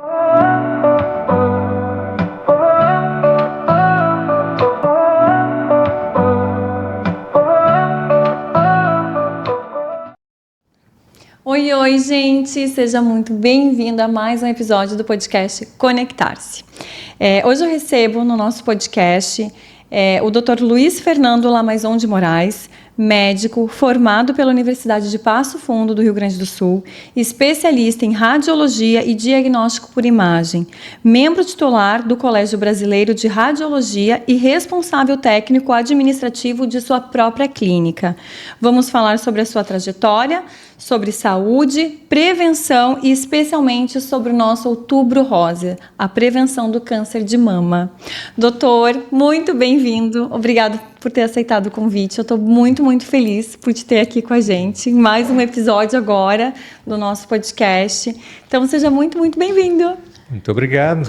Oi, gente! Seja muito bem-vindo a mais um episódio do podcast Conectar-se. Hoje eu recebo no nosso podcast o Dr. Luiz Fernando Lamaison de Moraes, médico formado pela Universidade de Passo Fundo do Rio Grande do Sul, especialista em radiologia e diagnóstico por imagem, membro titular do Colégio Brasileiro de Radiologia e responsável técnico administrativo de sua própria clínica. Vamos falar sobre a sua trajetória, sobre saúde, prevenção e especialmente sobre o nosso Outubro Rosa, a prevenção do câncer de mama. Doutor, muito bem-vindo. Obrigada por ter aceitado o convite. Eu estou muito feliz por te ter aqui com a gente. Mais um episódio agora do nosso podcast. Então, seja muito bem-vindo. Muito obrigado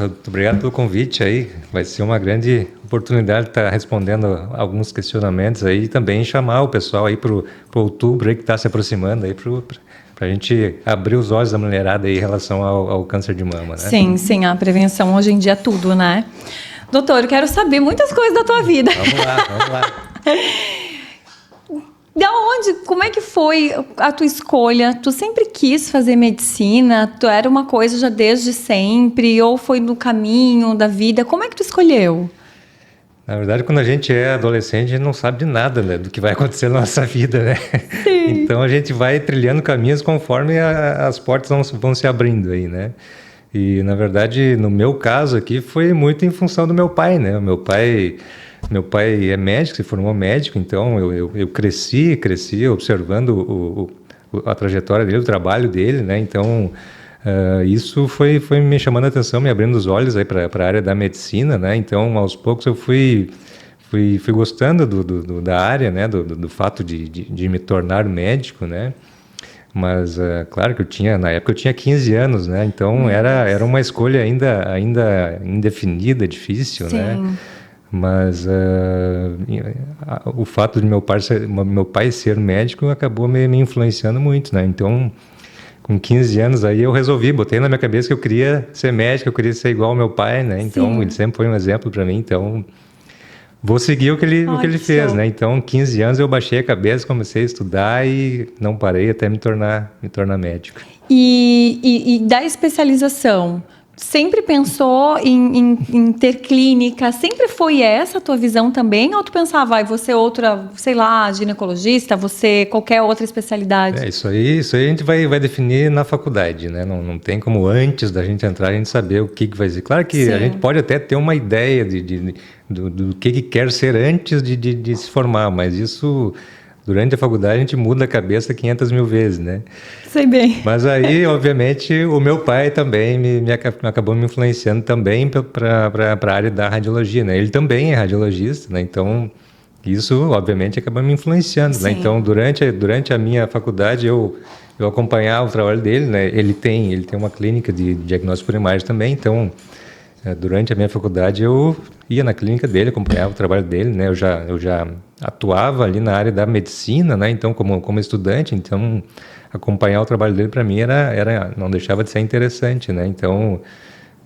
pelo convite aí. Vai ser uma grande oportunidade de estar respondendo alguns questionamentos aí e também chamar o pessoal aí para o outubro aí que está se aproximando aí para a gente abrir os olhos da mulherada aí em relação ao câncer de mama, né? Sim, a prevenção hoje em dia é tudo, né? Doutor, eu quero saber muitas coisas da tua vida. Vamos lá. Como é que foi a tua escolha? Tu sempre quis fazer medicina? Tu era uma coisa já desde sempre? Ou foi no caminho da vida? Como é que tu escolheu? Na verdade, quando a gente é adolescente, a gente não sabe de nada, né, do que vai acontecer na nossa vida, né? Sim. Então a gente vai trilhando caminhos conforme as portas vão se abrindo aí, né? E, na verdade, no meu caso aqui, foi muito em função do meu pai, né? Meu pai é médico, se formou médico, então eu cresci observando a trajetória dele, o trabalho dele, né? Então, isso foi me chamando a atenção, me abrindo os olhos aí para a área da medicina, né? Então, aos poucos eu fui gostando da área, né? Do fato de me tornar médico, né? Mas, claro que na época eu tinha 15 anos, né? Então era uma escolha ainda indefinida, difícil, Sim. né? Mas o fato de meu pai ser médico acabou me influenciando muito, né? Então, com 15 anos aí eu botei na minha cabeça que eu queria ser médico, eu queria ser igual ao meu pai, né? Então, Sim. ele sempre foi um exemplo para mim, então vou seguir o que ele fez, né? Então, 15 anos eu baixei a cabeça, comecei a estudar e não parei até me tornar médico. E da especialização, sempre pensou em ter clínica? Sempre foi essa a tua visão também? Ou tu pensava, vou ser outra, sei lá, ginecologista, você qualquer outra especialidade? Isso aí a gente vai definir na faculdade, né? Não tem como antes da gente entrar a gente saber o que vai ser. Claro que Sim. A gente pode até ter uma ideia do que quer ser antes de se formar, mas isso durante a faculdade a gente muda a cabeça 500 mil vezes, né? Sei bem. Mas aí, obviamente, o meu pai também acabou me influenciando também para a área da radiologia, né? Ele também é radiologista, né? Então, isso, obviamente, acabou me influenciando, né? Então, durante a minha faculdade, eu acompanhava o trabalho dele, né? Ele tem uma clínica de diagnóstico por imagem também, então, durante a minha faculdade, eu ia na clínica dele, acompanhava o trabalho dele, né? Eu já atuava ali na área da medicina, né? Então, como estudante, então acompanhar o trabalho dele para mim não deixava de ser interessante, né? Então,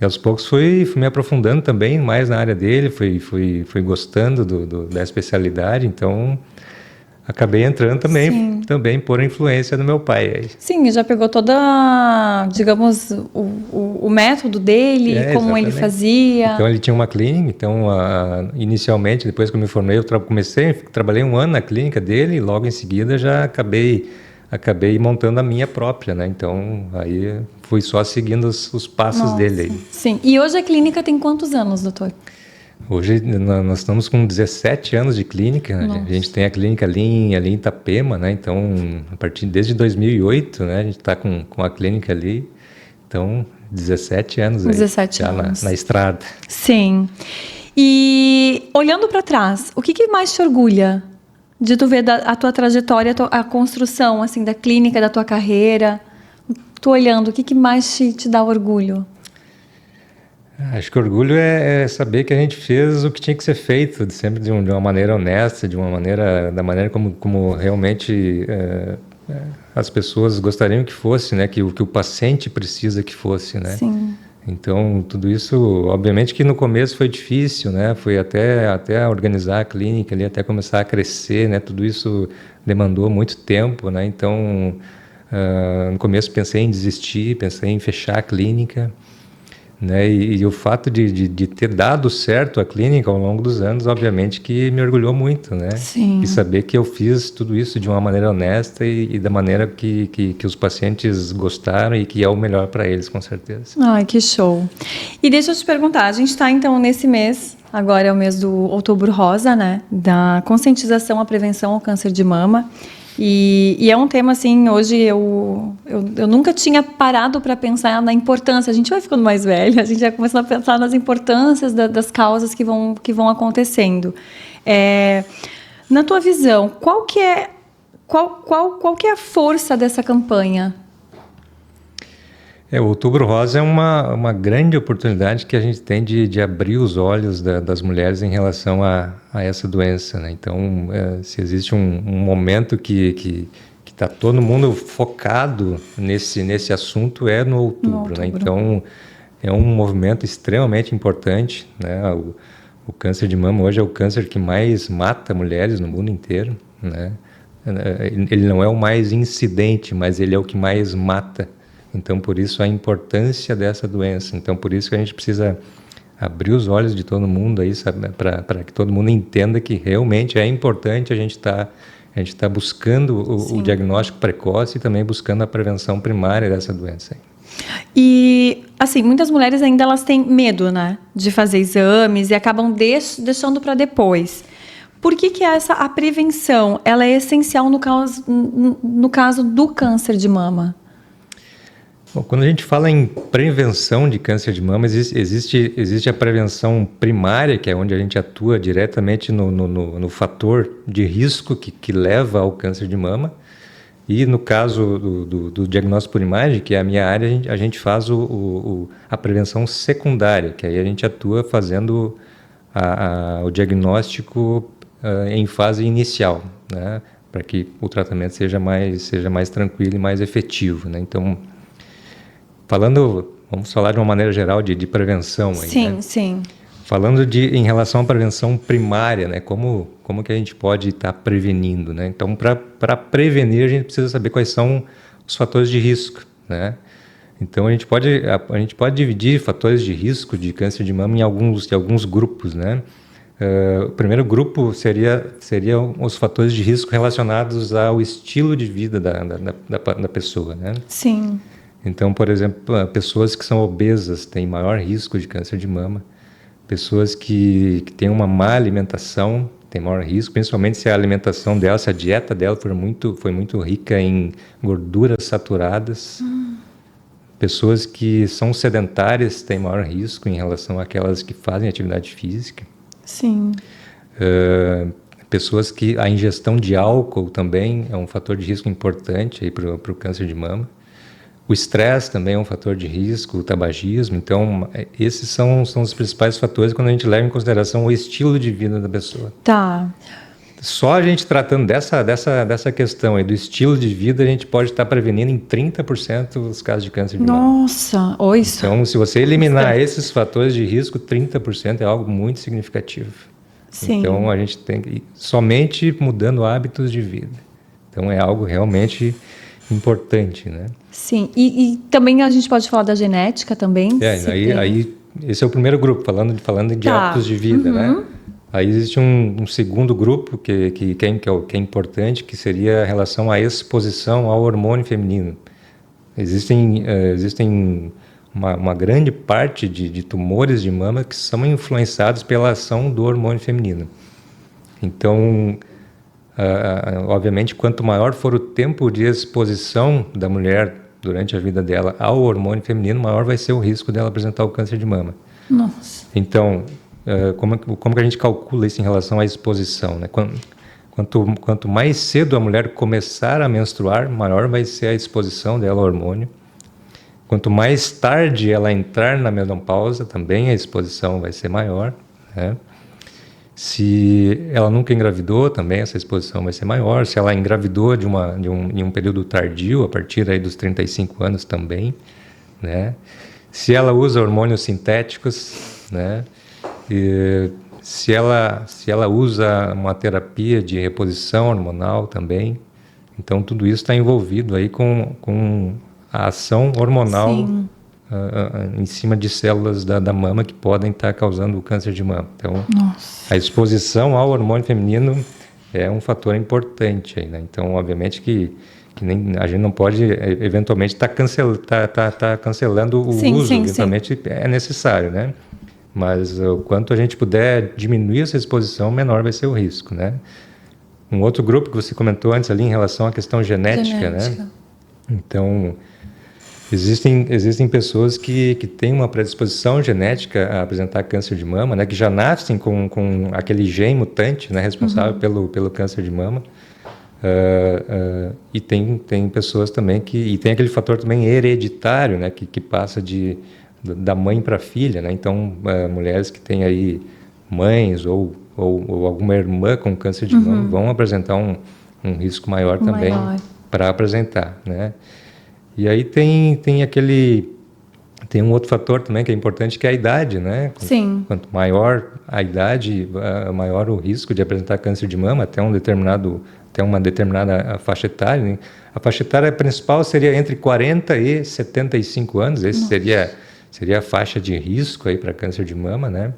aos poucos fui me aprofundando também mais na área dele, fui gostando da especialidade, então acabei entrando também por influência do meu pai. Sim, já pegou toda, digamos, o método dele, como exatamente. ele fazia. Então ele tinha uma clínica, então inicialmente, depois que eu me formei, trabalhei 1 ano na clínica dele e logo em seguida já acabei montando a minha própria, né? Então aí fui só seguindo os passos dele aí. Sim, e hoje a clínica tem quantos anos, doutor? Hoje nós estamos com 17 anos de clínica. A gente tem a clínica ali em Itapema, né? Então, desde 2008, né? A gente está com a clínica ali. Então, 17 anos aí, 17 anos. Na estrada. Sim. E olhando para trás, o que mais te orgulha de tu ver a tua trajetória, a construção assim da clínica, da tua carreira? Tu olhando, o que mais te dá orgulho? Acho que orgulho é saber que a gente fez o que tinha que ser feito, sempre de uma maneira honesta, da maneira como realmente as pessoas gostariam que fosse, né? Que o paciente precisa que fosse, né? Sim. Então, tudo isso, obviamente que no começo foi difícil, né? Foi até organizar a clínica ali, até começar a crescer, né? Tudo isso demandou muito tempo, né? Então, no começo pensei em desistir, pensei em fechar a clínica, né? E o fato de ter dado certo a clínica ao longo dos anos, obviamente que me orgulhou muito, né? Sim. E saber que eu fiz tudo isso de uma maneira honesta e da maneira que os pacientes gostaram e que é o melhor para eles, com certeza. Ai, que show. E deixa eu te perguntar, a gente está então nesse mês, agora é o mês do Outubro Rosa, né? Da conscientização à prevenção ao câncer de mama. E é um tema, assim, hoje eu nunca tinha parado para pensar na importância. A gente vai ficando mais velha, a gente vai começando a pensar nas importâncias das causas que vão acontecendo. Na tua visão, qual que é a força dessa campanha? O Outubro Rosa é uma grande oportunidade que a gente tem de abrir os olhos das mulheres em relação a essa doença, né? Então, se existe um momento que está todo mundo focado nesse assunto, é no outubro, né? Então, é um movimento extremamente importante, né? O câncer de mama hoje é o câncer que mais mata mulheres no mundo inteiro, né? Ele não é o mais incidente, mas ele é o que mais mata. Então, por isso a importância dessa doença. Então, por isso que a gente precisa abrir os olhos de todo mundo aí, para que todo mundo entenda que realmente é importante a gente tá buscando o diagnóstico precoce e também buscando a prevenção primária dessa doença. E, assim, muitas mulheres ainda elas têm medo, né, de fazer exames e acabam deixando para depois. Por que a prevenção ela é essencial no caso do câncer de mama? Bom, quando a gente fala em prevenção de câncer de mama, existe a prevenção primária, que é onde a gente atua diretamente no fator de risco que leva ao câncer de mama. E no caso do diagnóstico por imagem, que é a minha área, a gente faz a prevenção secundária, que aí a gente atua fazendo o diagnóstico em fase inicial, né, para que o tratamento seja mais tranquilo e mais efetivo, né? Então, vamos falar de uma maneira geral de prevenção. Aí, sim, né? Sim. Falando em relação à prevenção primária, né? Como que a gente pode estar prevenindo, né? Então, para prevenir, a gente precisa saber quais são os fatores de risco, né? Então, a gente pode dividir fatores de risco de câncer de mama em alguns grupos, né? O primeiro grupo seriam os fatores de risco relacionados ao estilo de vida da pessoa, né? Sim. Então, por exemplo, pessoas que são obesas têm maior risco de câncer de mama. Pessoas que têm uma má alimentação têm maior risco, principalmente se a alimentação dela, se a dieta dela foi muito rica em gorduras saturadas. Pessoas que são sedentárias têm maior risco em relação àquelas que fazem atividade física. Sim. Pessoas que a ingestão de álcool também é um fator de risco importante para o câncer de mama. O estresse também é um fator de risco, o tabagismo. Então, esses são os principais fatores quando a gente leva em consideração o estilo de vida da pessoa. Tá. Só a gente tratando dessa questão aí do estilo de vida, a gente pode estar prevenindo em 30% os casos de câncer de mama. Nossa, olha isso. Então, se você eliminar esses fatores de risco, 30% é algo muito significativo. Sim. Então, a gente tem que somente mudando hábitos de vida. Então, é algo realmente importante, né? Sim, e também a gente pode falar da genética também? Aí esse é o primeiro grupo, falando de hábitos de vida, né? Aí existe um segundo grupo que é importante, que seria a relação à exposição ao hormônio feminino. Existem uma grande parte de tumores de mama que são influenciados pela ação do hormônio feminino. Então, obviamente, quanto maior for o tempo de exposição da mulher durante a vida dela ao hormônio feminino, maior vai ser o risco dela apresentar o câncer de mama. Nossa. Então, como que a gente calcula isso em relação à exposição, né? Quanto mais cedo a mulher começar a menstruar, maior vai ser a exposição dela ao hormônio. Quanto mais tarde ela entrar na menopausa, também a exposição vai ser maior, né? Se ela nunca engravidou, também essa exposição vai ser maior. Se ela engravidou em um período tardio, a partir aí dos 35 anos também, né? se ela usa hormônios sintéticos, né? E se ela usa uma terapia de reposição hormonal também. Então, tudo isso está envolvido aí com a ação hormonal em cima de células da mama que podem estar causando o câncer de mama. Então, a exposição ao hormônio feminino é um fator importante aí, né? Então, obviamente que nem, a gente não pode, eventualmente, estar cancelando o uso. Eventualmente é necessário, né? Mas o quanto a gente puder diminuir essa exposição, menor vai ser o risco, né? Um outro grupo que você comentou antes ali em relação à questão genética. Né? Então, existem pessoas que têm uma predisposição genética a apresentar câncer de mama, né? Que já nascem com aquele gene mutante, né? Responsável pelo câncer de mama. E tem pessoas também e tem aquele fator também hereditário, né? Que passa da mãe para a filha, né? Então, mulheres que têm aí mães ou alguma irmã com câncer de mama vão apresentar um risco maior também para apresentar, né? E aí tem um outro fator também que é importante, que é a idade, né? Quanto maior a idade, maior o risco de apresentar câncer de mama até uma determinada faixa etária, né? A faixa etária principal seria entre 40 e 75 anos, esse seria a faixa de risco aí para câncer de mama, né?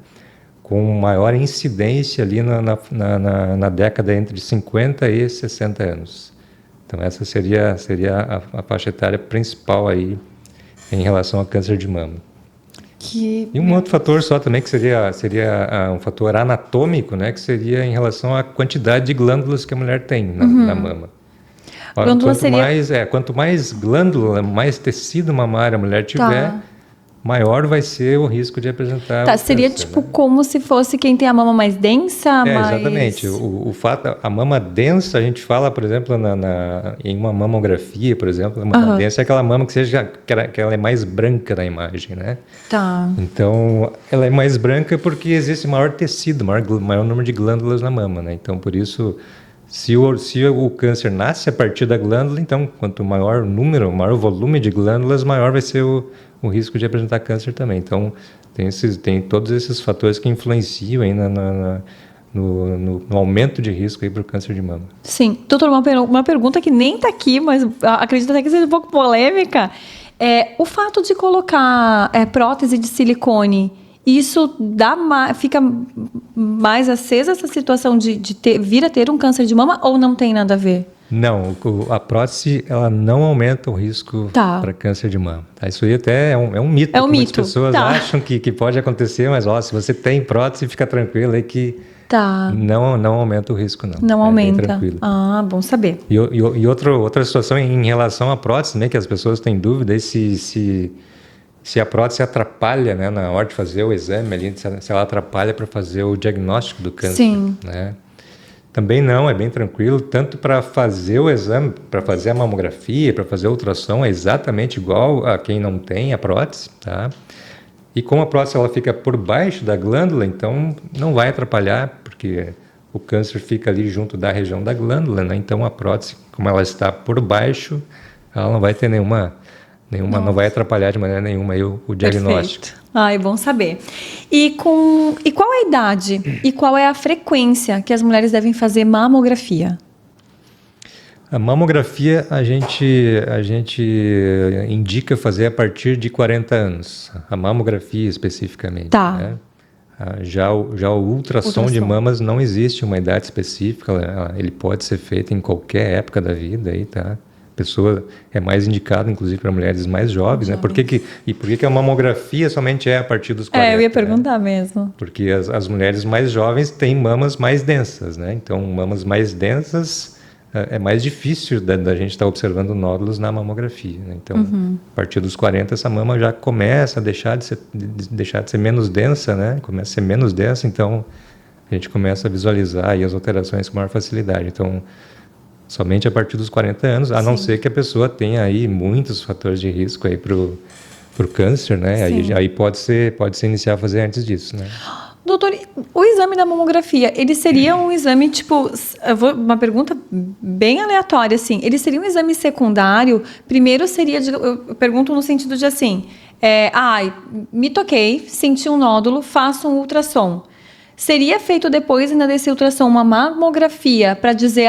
Com maior incidência ali na década entre 50 e 60 anos. Então, essa seria a faixa etária principal aí em relação ao câncer de mama. E um outro fator só também, que seria um fator anatômico, né? Que seria em relação à quantidade de glândulas que a mulher tem na mama. Quanto mais glândula, mais tecido mamário a mulher tiver, maior vai ser o risco de apresentar seria câncer, tipo, né? Como se fosse quem tem a mama mais densa? Exatamente. O fato, a mama densa, a gente fala, por exemplo, em uma mamografia, por exemplo, a mama densa é aquela mama que ela é mais branca na imagem, né? Então, ela é mais branca porque existe maior tecido, maior número de glândulas na mama, né? Então, por isso, se o câncer nasce a partir da glândula, então, quanto maior o número, maior o volume de glândulas, maior vai ser o risco de apresentar câncer também. Então, tem todos esses fatores que influenciam aí no aumento de risco para o câncer de mama. Sim. Doutor, uma pergunta que nem está aqui, mas acredito até que seja um pouco polêmica. O fato de colocar prótese de silicone, isso fica mais acesa essa situação de vir a ter um câncer de mama, ou não tem nada a ver? Não, a prótese ela não aumenta o risco para câncer de mama. Isso aí até é um mito. Muitas pessoas acham que pode acontecer, mas se você tem prótese, fica tranquilo aí que não aumenta o risco, não. Não aumenta. Bem tranquilo. Bom saber. E outra situação em relação à prótese, né, que as pessoas têm dúvida se a prótese atrapalha, né, na hora de fazer o exame, ali, se ela atrapalha para fazer o diagnóstico do câncer. Sim. Né? Também não, é bem tranquilo, tanto para fazer o exame, para fazer a mamografia, para fazer a ultrassom, é exatamente igual a quem não tem a prótese, tá? E como a prótese ela fica por baixo da glândula, então não vai atrapalhar, porque o câncer fica ali junto da região da glândula, né? Então a prótese, como ela está por baixo, ela não vai ter não vai atrapalhar de maneira nenhuma aí o diagnóstico. Perfeito. É bom saber. E qual é a idade e qual é a frequência que as mulheres devem fazer mamografia? A mamografia a gente indica fazer a partir de 40 anos. A mamografia especificamente. Né? Já o ultrassom de mamas não existe uma idade específica. Ele pode ser feito em qualquer época da vida aí, tá? A pessoa é mais indicada, inclusive, para mulheres mais jovens, né? Por que a mamografia somente é a partir dos 40? Eu ia perguntar, né? Mesmo. Porque as mulheres mais jovens têm mamas mais densas, né? Então, mamas mais densas é mais difícil da gente estar observando nódulos na mamografia, né? Então, a partir dos 40, essa mama já começa a deixar de ser menos densa, né? Começa a ser menos densa, então a gente começa a visualizar aí as alterações com maior facilidade. Então, somente a partir dos 40 anos, a não ser que a pessoa tenha aí muitos fatores de risco aí pro câncer, né? Aí pode ser iniciar a fazer antes disso, né? Doutor, O exame da mamografia, ele seria um exame, tipo, uma pergunta bem aleatória, assim, ele seria um exame secundário? Primeiro seria, eu pergunto no sentido de assim, me toquei, senti um nódulo, faço um ultrassom. Seria feito depois, ainda desse ultrassom, uma mamografia para dizer,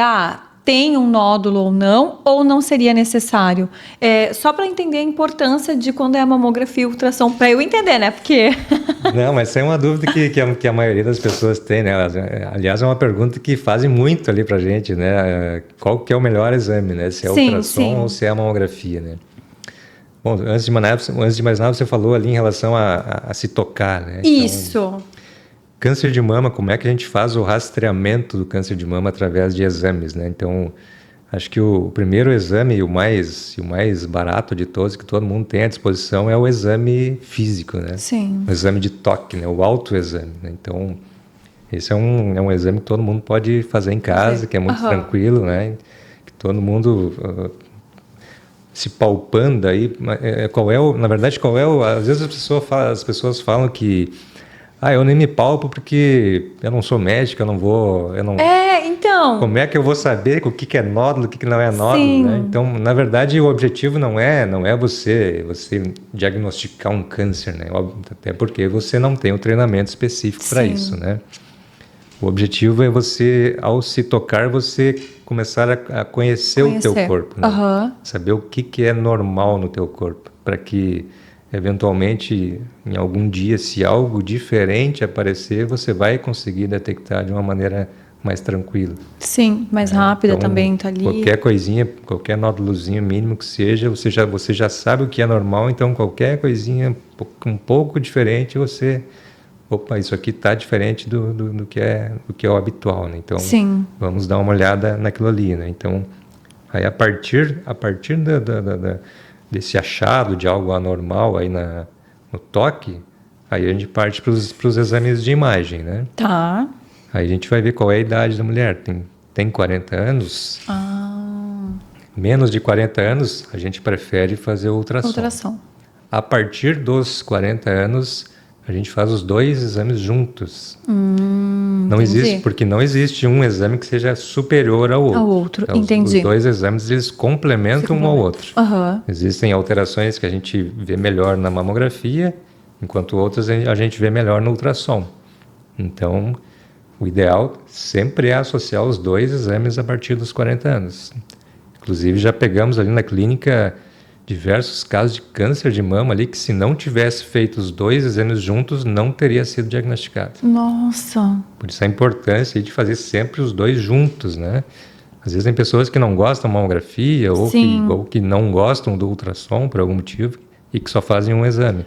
tem um nódulo ou não seria necessário? Só para entender a importância de quando é a mamografia e o ultrassom, para eu entender, né? Porque... Não, mas isso é uma dúvida que a maioria das pessoas tem, né? Aliás, é uma pergunta que fazem muito ali pra gente, né? Qual que é o melhor exame, né? Se é o ultrassom ou se é a mamografia, né? Bom, antes de mais nada, você falou ali em relação a se tocar, né? Isso. Então, câncer de mama, como é que a gente faz o rastreamento do câncer de mama através de exames, né? Então, acho que o primeiro exame e o mais barato de todos, que todo mundo tem à disposição, é o exame físico, né? Sim. O exame de toque, né? O autoexame, né? Então, esse é um exame que todo mundo pode fazer em casa, que é muito tranquilo, né? Que todo mundo se palpando aí. Às vezes as pessoas falam que eu nem me palpo porque eu não sou médico, então... Como é que eu vou saber o que é nódulo, o que não é nódulo, né? Então, na verdade, o objetivo não é você diagnosticar um câncer, né? Até porque você não tem um treinamento específico para isso, né? O objetivo é você, ao se tocar, você começar a conhecer o teu corpo, né? Saber o que é normal no teu corpo, para que eventualmente, em algum dia, se algo diferente aparecer, você vai conseguir detectar de uma maneira mais tranquila. Sim, mais rápida então, também, tá ali. Qualquer coisinha, qualquer nódulozinho mínimo que seja, você já sabe o que é normal, então qualquer coisinha um pouco diferente, isso aqui está diferente do que é o habitual, né? Então, vamos dar uma olhada naquilo ali, né? Então, aí a partir desse achado de algo anormal aí no toque, aí a gente parte para os exames de imagem, né? Tá. Aí a gente vai ver qual é a idade da mulher. Tem 40 anos? Menos de 40 anos, a gente prefere fazer o ultrassom. A partir dos 40 anos, a gente faz os dois exames juntos. Não existe, porque não existe um exame que seja superior ao outro. Então, entendi. Os dois exames, eles complementam um ao outro. Existem alterações que a gente vê melhor na mamografia, enquanto outras a gente vê melhor no ultrassom. Então, o ideal sempre é associar os dois exames a partir dos 40 anos. Inclusive, já pegamos ali na clínica diversos casos de câncer de mama ali que, se não tivesse feito os dois exames juntos, não teria sido diagnosticado. Nossa! Por isso a importância de fazer sempre os dois juntos, né? Às vezes tem pessoas que não gostam da mamografia ou que não gostam do ultrassom por algum motivo e que só fazem um exame.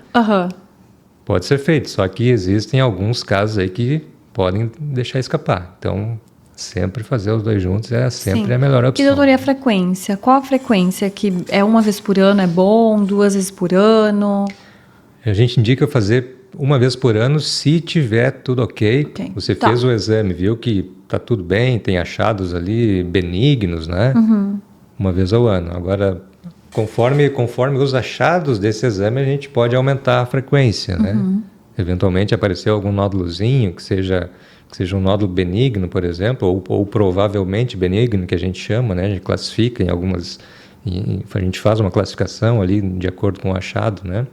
Pode ser feito, só que existem alguns casos aí que podem deixar escapar. Então, sempre fazer os dois juntos é sempre a melhor opção. E, doutor, e a frequência? Qual a frequência? Que é uma vez por ano é bom? 2 vezes por ano? A gente indica fazer uma vez por ano se tiver tudo ok. Você fez o exame, viu que está tudo bem, tem achados ali benignos, né? Uma vez ao ano. Agora, conforme os achados desse exame, a gente pode aumentar a frequência, né? Eventualmente apareceu algum nódulozinho que seja um nódulo benigno, por exemplo, ou provavelmente benigno, que a gente chama, né? A gente classifica a gente faz uma classificação ali de acordo com o achado, né?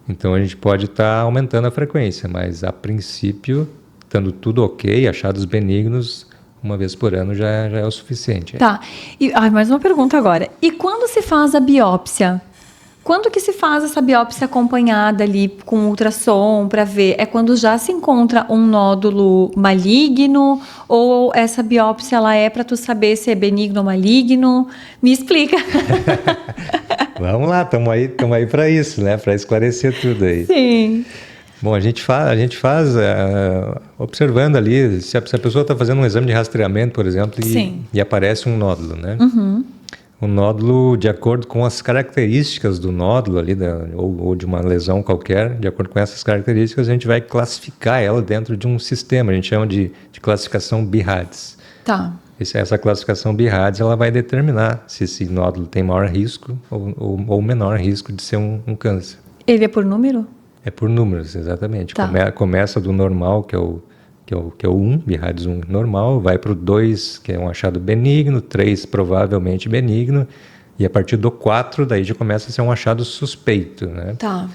Então a gente pode estar aumentando a frequência, mas a princípio, estando tudo ok, achados benignos, uma vez por ano já é o suficiente. Tá. Mais uma pergunta agora. E quando se faz a biópsia? Quando que se faz essa biópsia acompanhada ali com ultrassom para ver? É quando já se encontra um nódulo maligno, ou essa biópsia ela é para tu saber se é benigno ou maligno? Me explica. Vamos lá, estamos aí para isso, né? Para esclarecer tudo aí. Sim. Bom, a gente faz observando ali, se a pessoa está fazendo um exame de rastreamento, por exemplo, e aparece um nódulo, né? Um nódulo, de acordo com as características do nódulo ali, ou de uma lesão qualquer, de acordo com essas características, a gente vai classificar ela dentro de um sistema, a gente chama de classificação BIRADS. Tá. Essa classificação BIRADS, ela vai determinar se esse nódulo tem maior risco ou menor risco de ser um câncer. Ele é por número? É por números, exatamente. Tá. Começa do normal, que é que é o 1, BIRADS 1 normal, vai para o 2, que é um achado benigno, 3 provavelmente benigno, e a partir do 4, daí já começa a ser um achado suspeito, né? Tá.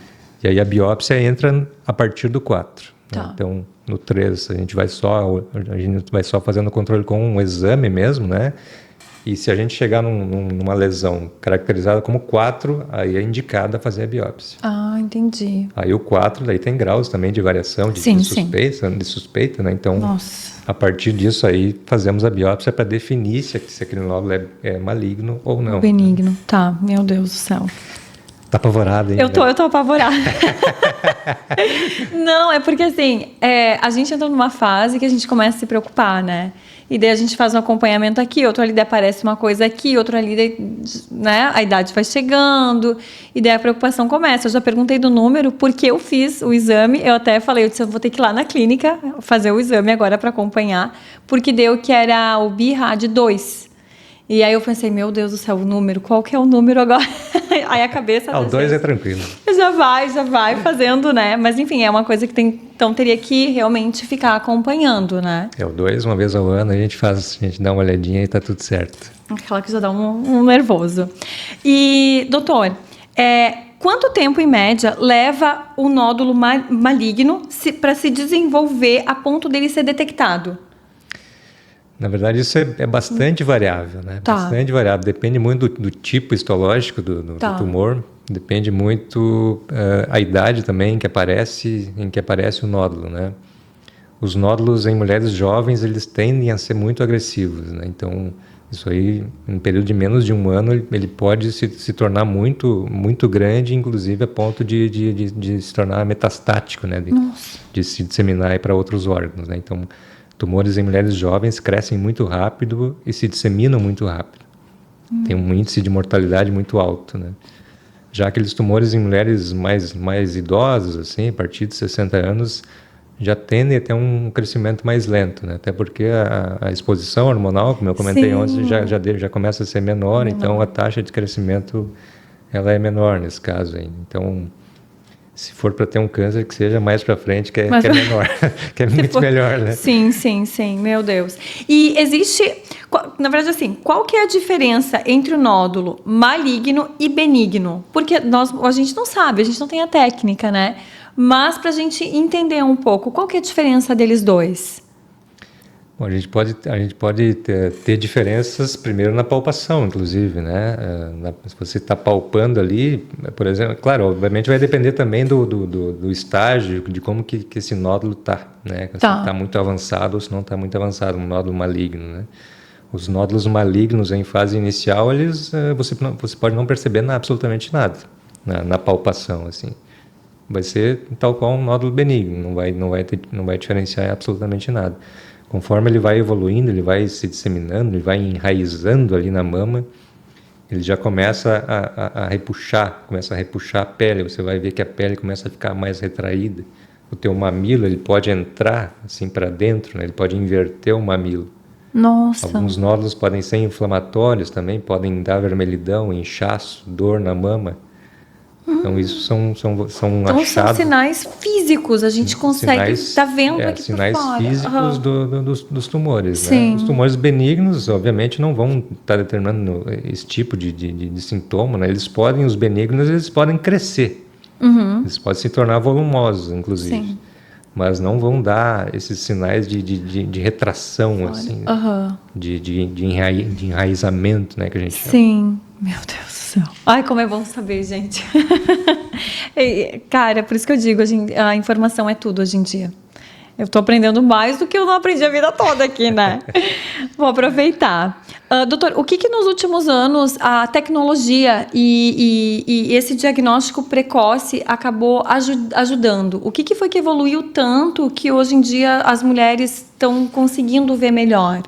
E aí a biópsia entra a partir do 4. Tá. Né? Então, no 3, a gente vai só fazendo o controle com um exame mesmo, né? E se a gente chegar numa lesão caracterizada como 4, aí é indicada fazer a biópsia. Ah, entendi. Aí o 4, daí tem graus também de variação de suspeita, né? Então, Nossa. a partir disso aí, fazemos a biópsia para definir se aquele nódulo é maligno ou não. Benigno. Tá, meu Deus do céu. Tá apavorada, hein? Eu tô apavorada. Não, é porque assim, a gente entra numa fase que a gente começa a se preocupar, né? E daí a gente faz um acompanhamento aqui, outro ali, daí aparece uma coisa aqui, outro ali, daí, né? A idade vai chegando, e daí a preocupação começa. Eu já perguntei do número, porque eu fiz o exame, eu até falei, eu disse, eu vou ter que ir lá na clínica fazer o exame agora para acompanhar, porque deu que era o BIRAD 2. E aí eu pensei, meu Deus do céu, o número, qual que é o número agora? Aí a cabeça... O 2 é tranquilo. Já vai fazendo, né? Mas enfim, é uma coisa que então teria que realmente ficar acompanhando, né? O 2, uma vez ao ano, a gente dá uma olhadinha e tá tudo certo. Aquela que já dá um nervoso. E, doutor, quanto tempo, em média, leva o nódulo maligno para se desenvolver a ponto dele ser detectado? Na verdade, isso é bastante variável, né? Tá. Bastante variável. Depende muito do tipo histológico do tumor. Depende muito a idade também em que aparece o nódulo, né? Os nódulos em mulheres jovens, eles tendem a ser muito agressivos, né? Então, isso aí, em um período de menos de um ano, ele pode se tornar muito, muito grande, inclusive a ponto de se tornar metastático, né? De se disseminar para outros órgãos, né? Então, tumores em mulheres jovens crescem muito rápido e se disseminam muito rápido. Tem um índice de mortalidade muito alto, né? Já aqueles tumores em mulheres mais idosas, assim, a partir de 60 anos, já tendem a ter um crescimento mais lento, né? Até porque a exposição hormonal, como eu comentei ontem, já começa a ser menor, então a taxa de crescimento ela é menor nesse caso aí. Então, se for para ter um câncer, que seja mais para frente, que é menor, que é muito melhor, né? Sim, meu Deus. E existe, na verdade, assim, qual que é a diferença entre o nódulo maligno e benigno? Porque a gente não sabe, a gente não tem a técnica, né? Mas para a gente entender um pouco, qual que é a diferença deles dois? Bom, a gente pode ter diferenças primeiro na palpação, inclusive, né? Se você está palpando ali, por exemplo, claro, obviamente vai depender também do estágio, de como que esse nódulo está, né? Se está muito avançado ou se não está muito avançado, um nódulo maligno, né? Os nódulos malignos em fase inicial, você pode não perceber absolutamente nada na palpação, assim. Vai ser tal qual um nódulo benigno, não vai diferenciar absolutamente nada. Conforme ele vai evoluindo, ele vai se disseminando, ele vai enraizando ali na mama, ele já começa a repuxar, a pele. Você vai ver que a pele começa a ficar mais retraída. O teu mamilo, ele pode entrar assim para dentro, né? Ele pode inverter o mamilo. Nossa! Alguns nódulos podem ser inflamatórios também, podem dar vermelhidão, inchaço, dor na mama. Então, isso são achados... São sinais físicos, a gente consegue estar vendo aqui por fora. Sinais físicos dos tumores. Sim. Né? Os tumores benignos, obviamente, não vão estar determinando esse tipo de sintoma. Né? Os benignos, eles podem crescer. Eles podem se tornar volumosos, inclusive. Sim. Mas não vão dar esses sinais de retração, assim, de enraizamento, né, que a gente chama. Sim, meu Deus do céu. Ai, como é bom saber, gente. Cara, por isso que eu digo, a informação é tudo hoje em dia. Eu estou aprendendo mais do que eu não aprendi a vida toda aqui, né? Vou aproveitar. Doutor, o que nos últimos anos a tecnologia e esse diagnóstico precoce acabou ajudando? O que foi que evoluiu tanto que hoje em dia as mulheres estão conseguindo ver melhor?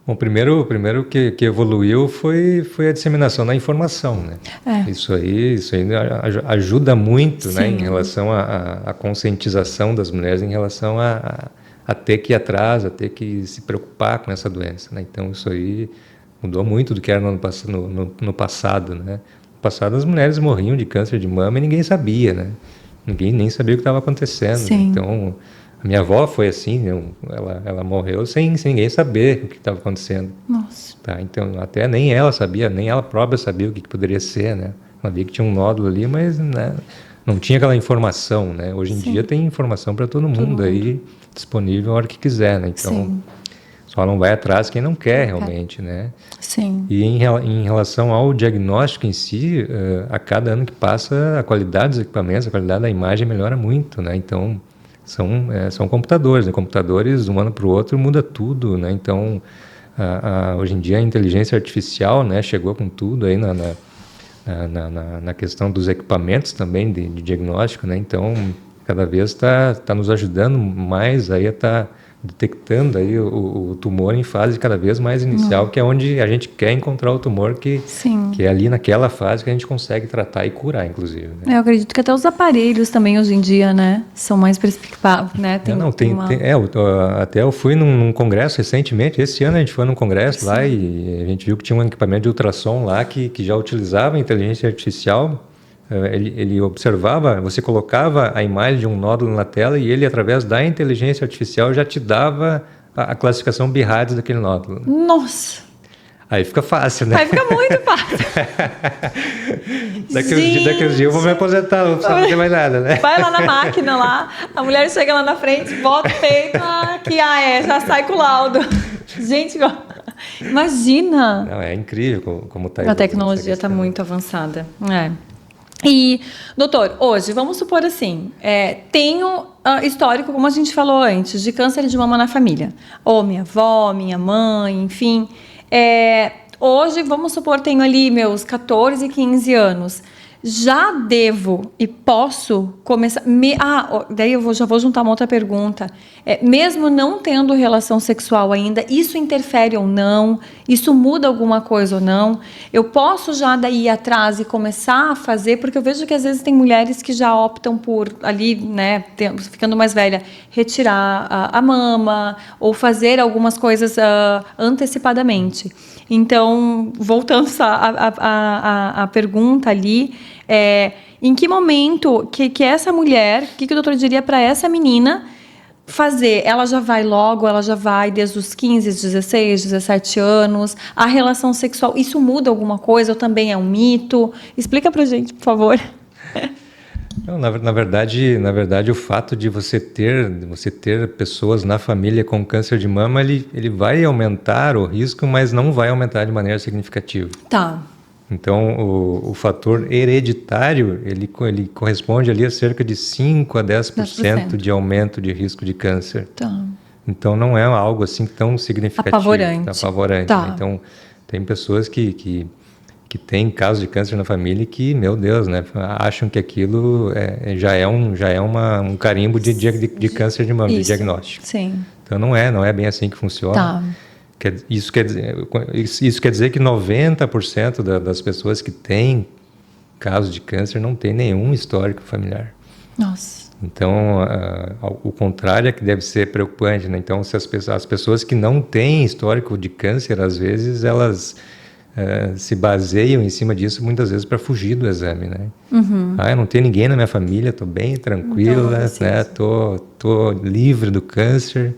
Bom, primeiro que evoluiu foi a disseminação da informação, né? Isso aí ajuda muito, né, em relação à conscientização das mulheres, em relação a ter que ir atrás, a ter que se preocupar com essa doença, né? Então, isso aí mudou muito do que era no passado, né? No passado, as mulheres morriam de câncer de mama e ninguém sabia, né? Ninguém nem sabia o que estava acontecendo. Né? Então, A minha avó foi assim, ela morreu sem ninguém saber o que estava acontecendo. Nossa. Tá? Então, até nem ela sabia, nem ela própria sabia o que poderia ser, né? Ela via que tinha um nódulo ali, mas, né, não tinha aquela informação, né? Hoje em dia tem informação para todo mundo aí, disponível a hora que quiser, né? Então, só não vai atrás quem não quer realmente, né? Sim. E em relação ao diagnóstico em si, a cada ano que passa, a qualidade dos equipamentos, a qualidade da imagem melhora muito, né? Então, são computadores, né? Computadores, de um ano para o outro, muda tudo, né? Então, hoje em dia, a inteligência artificial, né, chegou com tudo aí na questão dos equipamentos também de diagnóstico, né? Então, cada vez está nos ajudando mais aí a estar detectando aí o tumor em fase cada vez mais inicial, que é onde a gente quer encontrar o tumor, que é ali naquela fase que a gente consegue tratar e curar, inclusive. Né? Eu acredito que até os aparelhos também hoje em dia, né, são mais perspicazes, né? Até eu fui num congresso recentemente, esse ano a gente foi num congresso lá e a gente viu que tinha um equipamento de ultrassom lá que já utilizava inteligência artificial. Ele observava, você colocava a imagem de um nódulo na tela e ele, através da inteligência artificial, já te dava a classificação BIRADS daquele nódulo. Nossa! Aí fica fácil, né? Aí fica muito fácil. Daqui uns dias eu vou me aposentar, não precisa fazer mais nada, né? Vai lá na máquina lá, a mulher chega lá na frente, bota o peito, já sai com o laudo. Gente, imagina! Não, é incrível como está. A tecnologia está muito avançada. E, doutor, hoje, vamos supor assim, tenho histórico, como a gente falou antes, de câncer de mama na família. Ou minha avó, minha mãe, enfim. Hoje, vamos supor, tenho ali meus 14, 15 anos. Já devo e posso começar... daí já vou juntar uma outra pergunta. Mesmo não tendo relação sexual ainda, isso interfere ou não? Isso muda alguma coisa ou não? Eu posso já daí ir atrás e começar a fazer? Porque eu vejo que às vezes tem mulheres que já optam por ali, né, ficando mais velha, retirar a mama ou fazer algumas coisas antecipadamente. Então, voltando à pergunta ali, em que momento que essa mulher, o que o doutor diria para essa menina fazer? Ela já vai logo, ela já vai desde os 15, 16, 17 anos? A relação sexual, isso muda alguma coisa ou também é um mito? Explica pra gente, por favor. Não, na verdade, o fato de você ter pessoas na família com câncer de mama, ele vai aumentar o risco, mas não vai aumentar de maneira significativa. Tá. Então, o fator hereditário, ele corresponde ali a cerca de 5 a 10% de aumento de risco de câncer. Tá. Então, não é algo assim tão significativo. Apavorante. Tá. Né? Então, tem pessoas que têm casos de câncer na família que, meu Deus, né, acham que aquilo já é um carimbo de câncer de mama, de diagnóstico. Sim. Então, não é bem assim que funciona. Tá. Isso quer dizer que 90% das pessoas que têm casos de câncer não tem nenhum histórico familiar. Nossa. Então, o contrário é que deve ser preocupante, né? Então, se as pessoas que não têm histórico de câncer, às vezes elas se baseiam em cima disso muitas vezes para fugir do exame, né? Uhum. Eu não tenho ninguém na minha família, estou bem tranquila, né? Tô livre do câncer.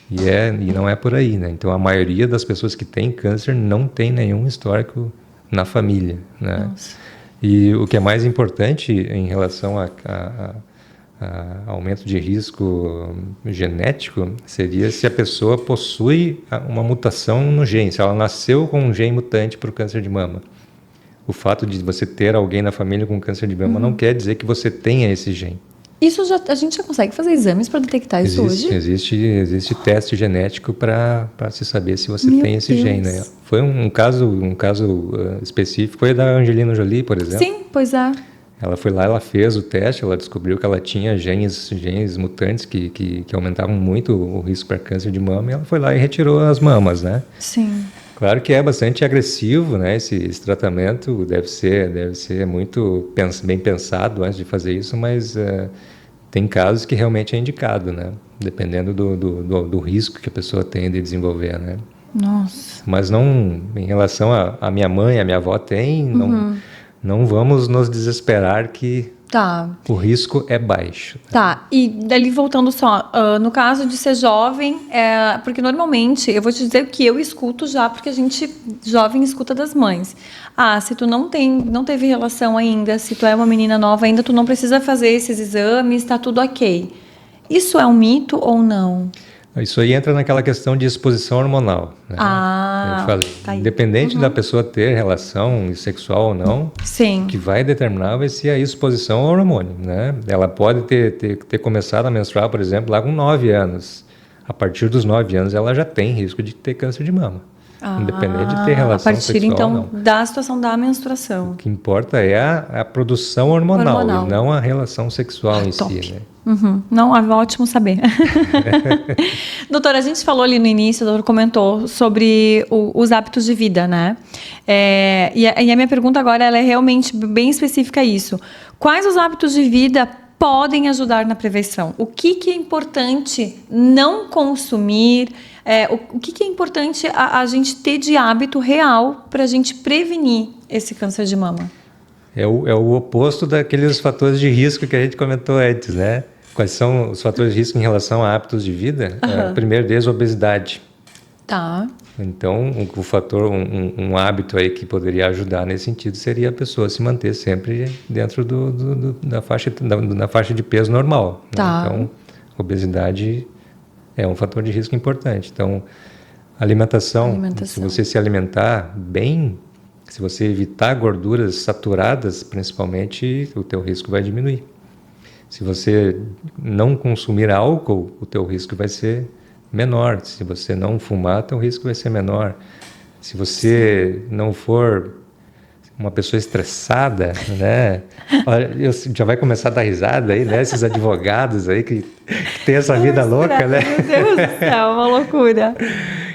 E não é por aí, né? Então, a maioria das pessoas que têm câncer não tem nenhum histórico na família, né? Nossa. E o que é mais importante em relação a aumento de risco genético seria se a pessoa possui uma mutação no gene, se ela nasceu com um gene mutante para o câncer de mama. O fato de você ter alguém na família com câncer de mama não quer dizer que você tenha esse gene. A gente já consegue fazer exames para detectar isso hoje? Existe teste genético para se saber se você tem esse gene, né? Foi um caso específico, foi da Angelina Jolie, por exemplo. Sim, pois é. Ela foi lá, ela fez o teste, ela descobriu que ela tinha genes mutantes que aumentavam muito o risco para câncer de mama, e ela foi lá e retirou as mamas, né? Sim. Claro que é bastante agressivo, né? Esse tratamento deve ser muito bem pensado antes de fazer isso, mas tem casos que realmente é indicado, né? Dependendo do risco que a pessoa tem de desenvolver, né? Nossa. Mas não, em relação a minha mãe, a minha avó tem, não vamos nos desesperar que Tá. o risco é baixo. Tá, e dali voltando só, no caso de ser jovem, porque normalmente, eu vou te dizer o que eu escuto já, porque a gente, jovem, escuta das mães. Se tu não teve relação ainda, se tu é uma menina nova ainda, tu não precisa fazer esses exames, tá tudo ok. Isso é um mito ou não? Isso aí entra naquela questão de exposição hormonal, né? Eu falei, tá aí. independente da pessoa ter relação sexual ou não, Sim. o que vai determinar vai ser a exposição ao hormônio, né? Ela pode ter começado a menstruar, por exemplo, lá com 9 anos. A partir dos 9 anos, ela já tem risco de ter câncer de mama. Independente de ter relação sexual ou não. A partir, então, da situação da menstruação. O que importa é a produção hormonal. E não a relação sexual em top. si, né? Não, é ótimo saber. Doutora, a gente falou ali no início, o doutor comentou sobre os hábitos de vida, né? E a minha pergunta agora ela é realmente bem específica a isso. Quais os hábitos de vida podem ajudar na prevenção? O que é importante não consumir? O que é importante a gente ter de hábito real para a gente prevenir esse câncer de mama? É o oposto daqueles fatores de risco que a gente comentou antes, né? Quais são os fatores de risco em relação a hábitos de vida? Primeiro deles, obesidade. Tá. Então, um hábito aí que poderia ajudar nesse sentido seria a pessoa se manter sempre dentro da faixa de peso normal. Tá. Né? Então, obesidade é um fator de risco importante. Então, alimentação. Se você se alimentar bem, se você evitar gorduras saturadas, principalmente, o teu risco vai diminuir. Se você não consumir álcool, o teu risco vai ser menor. Se você não fumar, teu risco vai ser menor. Se você não for uma pessoa estressada, né? Já vai começar a dar risada aí, né? Esses advogados aí que tem essa vida louca, né? Meu Deus do céu, uma loucura.